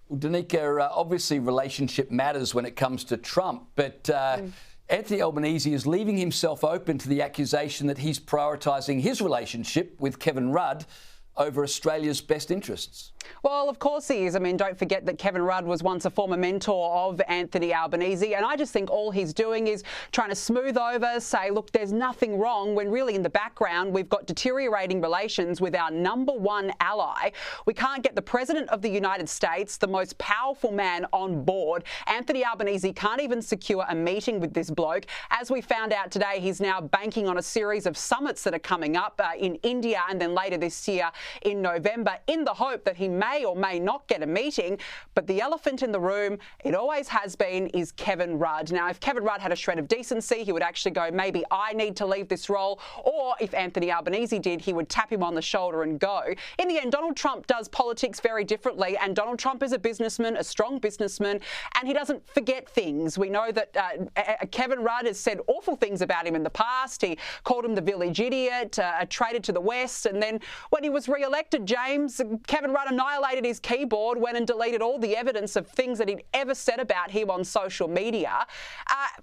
Well, Danica, obviously relationship matters when it comes to Trump, but Anthony Albanese is leaving himself open to the accusation that he's prioritising his relationship with Kevin Rudd over Australia's best interests. Well, of course he is. I mean, don't forget that Kevin Rudd was once a former mentor of Anthony Albanese, and I just think all he's doing is trying to smooth over, say, look, there's nothing wrong, when really in the background we've got deteriorating relations with our #1 ally. We can't get the President of the United States, the most powerful man, on board. Anthony Albanese can't even secure a meeting with this bloke. As we found out today, he's now banking on a series of summits that are coming up in India and then later this year in November, in the hope that he may or may not get a meeting. But the elephant in the room, it always has been, is Kevin Rudd. Now, if Kevin Rudd had a shred of decency, he would actually go, maybe I need to leave this role. Or if Anthony Albanese did, he would tap him on the shoulder and go. In the end, Donald Trump does politics very differently, and Donald Trump is a businessman, a strong businessman, and he doesn't forget things. We know that Kevin Rudd has said awful things about him in the past. He called him the village idiot, a traitor to the West, and then when he was re-elected, James, Kevin Rudd annihilated his keyboard, went and deleted all the evidence of things that he'd ever said about him on social media.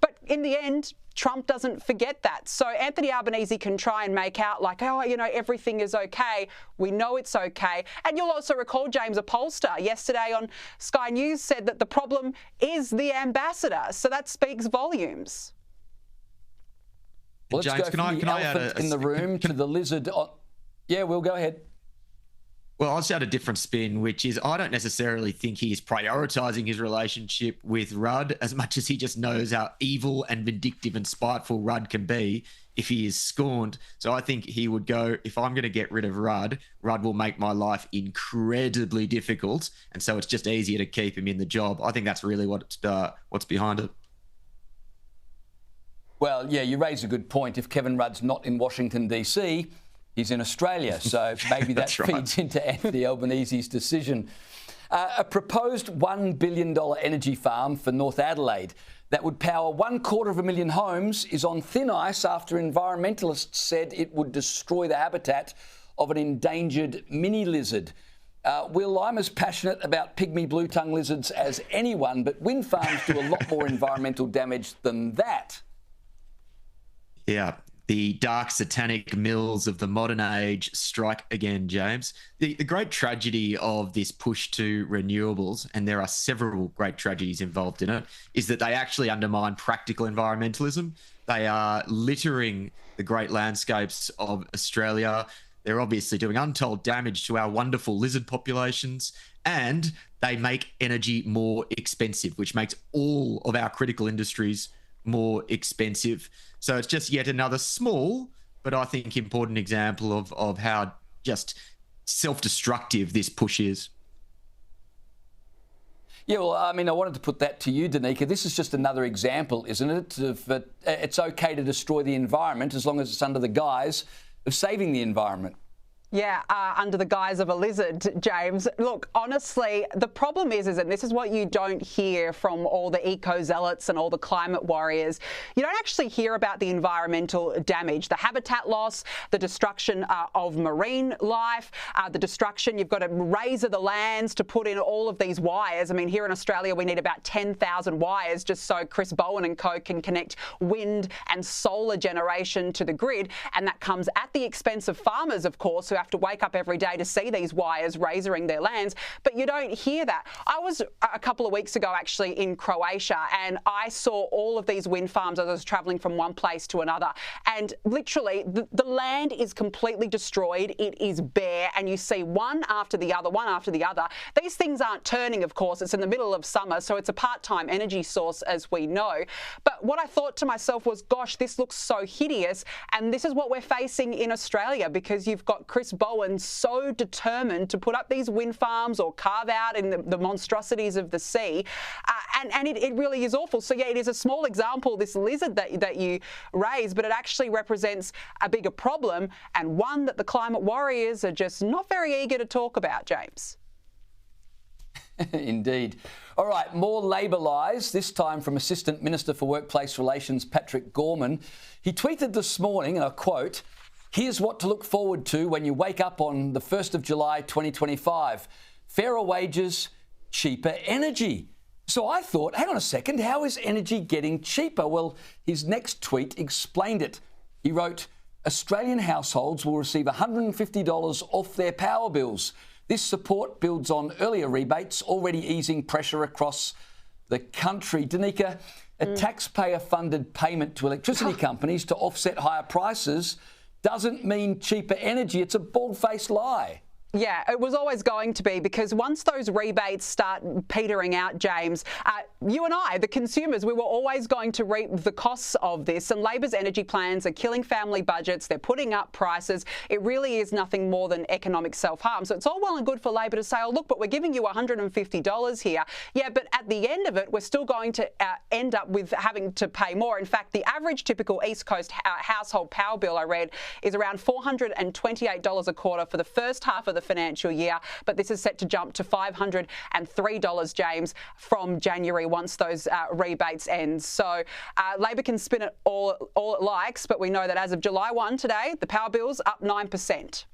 But in the end, Trump doesn't forget that. So Anthony Albanese can try and make out like, oh, you know, everything is okay. We know it's okay. And you'll also recall James, a pollster, yesterday on Sky News said that the problem is the ambassador. So that speaks volumes. Well, let's James, go from the elephant in the room to the lizard. Yeah, Will, go ahead. Well, I'll just add a different spin, which is I don't necessarily think he's prioritising his relationship with Rudd as much as he just knows how evil and vindictive and spiteful Rudd can be if he is scorned. So I think he would go, if I'm going to get rid of Rudd, Rudd will make my life incredibly difficult. And so it's just easier to keep him in the job. I think that's really what's behind it. Well, yeah, you raise a good point. If Kevin Rudd's not in Washington, D.C., he's in Australia, so maybe that feeds into Anthony Albanese's decision. A proposed $1 billion energy farm for North Adelaide that would power 250,000 homes is on thin ice after environmentalists said it would destroy the habitat of an endangered mini lizard. Will, I'm as passionate about pygmy blue-tongue lizards as anyone, but wind farms do a lot more environmental damage than that. Yeah. The dark satanic mills of the modern age strike again, James. The great tragedy of this push to renewables, and there are several great tragedies involved in it, is that they actually undermine practical environmentalism. They are littering the great landscapes of Australia. They're obviously doing untold damage to our wonderful lizard populations, and they make energy more expensive, which makes all of our critical industries more expensive. So it's just yet another small, but I think important example of how just self-destructive this push is. Yeah, well, I mean, I wanted to put that to you, Danica. This is just another example, isn't it, of it's okay to destroy the environment as long as it's under the guise of saving the environment. Yeah, under the guise of a lizard, James. Look, honestly, the problem is, and this is what you don't hear from all the eco-zealots and all the climate warriors, you don't actually hear about the environmental damage, the habitat loss, the destruction of marine life, the destruction. You've got to razor the lands to put in all of these wires. I mean, here in Australia, we need about 10,000 wires just so Chris Bowen and co can connect wind and solar generation to the grid. And that comes at the expense of farmers, of course, who have to wake up every day to see these wires razoring their lands, but you don't hear that. I was a couple of weeks ago actually in Croatia, and I saw all of these wind farms as I was travelling from one place to another, and literally the land is completely destroyed. It is bare, and you see one after the other, one after the other. These things aren't turning, of course. It's in the middle of summer, so it's a part-time energy source, as we know. But what I thought to myself was, gosh, this looks so hideous, and this is what we're facing in Australia, because you've got Chris Bowen so determined to put up these wind farms or carve out in the monstrosities of the sea, and it really is awful. So yeah, it is a small example, this lizard that you raise, but it actually represents a bigger problem, and one that the climate warriors are just not very eager to talk about, James. Indeed. All right, more Labor lies, this time from Assistant Minister for Workplace Relations, Patrick Gorman. He tweeted this morning, and I quote, "Here's what to look forward to when you wake up on the 1st of July 2025. Fairer wages, cheaper energy. So I thought, hang on a second, how is energy getting cheaper? Well, his next tweet explained it. He wrote, Australian households will receive $150 off their power bills. This support builds on earlier rebates, already easing pressure across the country. Danica, a taxpayer-funded payment to electricity companies to offset higher prices doesn't mean cheaper energy. It's a bald-faced lie. Yeah, it was always going to be, because once those rebates start petering out, James, you and I, the consumers, we were always going to reap the costs of this. And Labor's energy plans are killing family budgets. They're putting up prices. It really is nothing more than economic self-harm. So it's all well and good for Labor to say, oh, look, but we're giving you $150 here. Yeah, but at the end of it, we're still going to end up with having to pay more. In fact, the average typical East Coast household power bill, I read, is around $428 a quarter for the first half of the financial year, but this is set to jump to $503, James, from January once those rebates end. So Labor can spin it all it likes, but we know that as of July 1 today, the power bill's up 9%.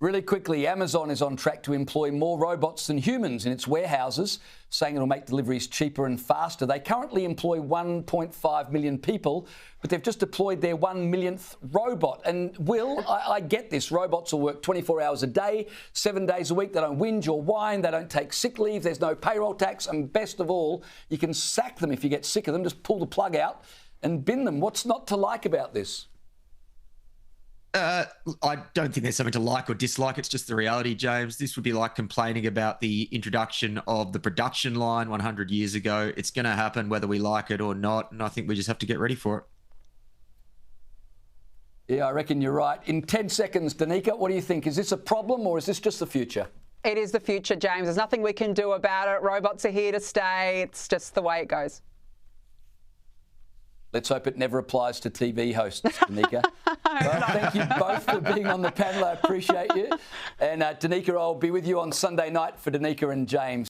Really quickly, Amazon is on track to employ more robots than humans in its warehouses, saying it'll make deliveries cheaper and faster. They currently employ 1.5 million people, but they've just deployed their 1 millionth robot. And Will, I get this. Robots will work 24 hours a day, 7 days a week. They don't whinge or whine. They don't take sick leave. There's no payroll tax. And best of all, you can sack them if you get sick of them. Just pull the plug out and bin them. What's not to like about this? I don't think there's something to like or dislike. It's just the reality, James. This would be like complaining about the introduction of the production line 100 years ago. It's going to happen whether we like it or not, and I think we just have to get ready for it. Yeah, I reckon you're right. In 10 seconds, Danica, what do you think? Is this a problem or is this just the future? It is the future, James. There's nothing we can do about it. Robots are here to stay. It's just the way it goes. Let's hope it never applies to TV hosts, Danica. Well, thank you both for being on the panel. I appreciate you. And Danica, I'll be with you on Sunday night for Danica and James.